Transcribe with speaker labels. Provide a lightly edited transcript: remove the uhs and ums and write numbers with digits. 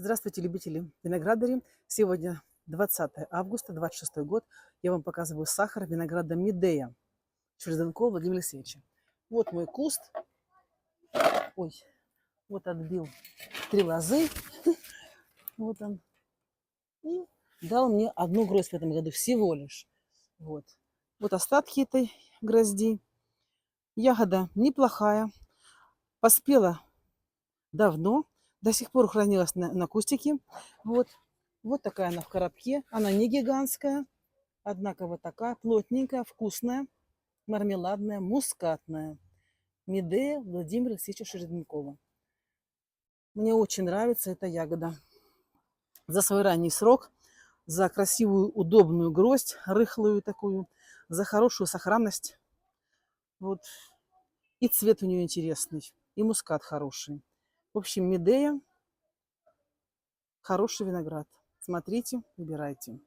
Speaker 1: Здравствуйте, любители виноградарей. Сегодня 20 августа, 26 год. Я вам показываю сахар винограда Медея Череденкова Владимира Алексеевича. Вот мой куст. Ой, вот отбил 3 лозы. Вот он. И дал мне одну гроздь в этом году всего лишь. Вот. Вот остатки этой грозди. Ягода неплохая. Поспела давно. До сих пор хранилась на кустике. Вот. Вот такая она в коробке. Она не гигантская. Однако вот такая плотненькая, вкусная, мармеладная, мускатная. Медея Владимира Алексеевича Череденкова. Мне очень нравится эта ягода. За свой ранний срок, за красивую, удобную гроздь, рыхлую такую, за хорошую сохранность. Вот. И цвет у нее интересный, и мускат хороший. В общем, Медея – хороший виноград. Смотрите, выбирайте.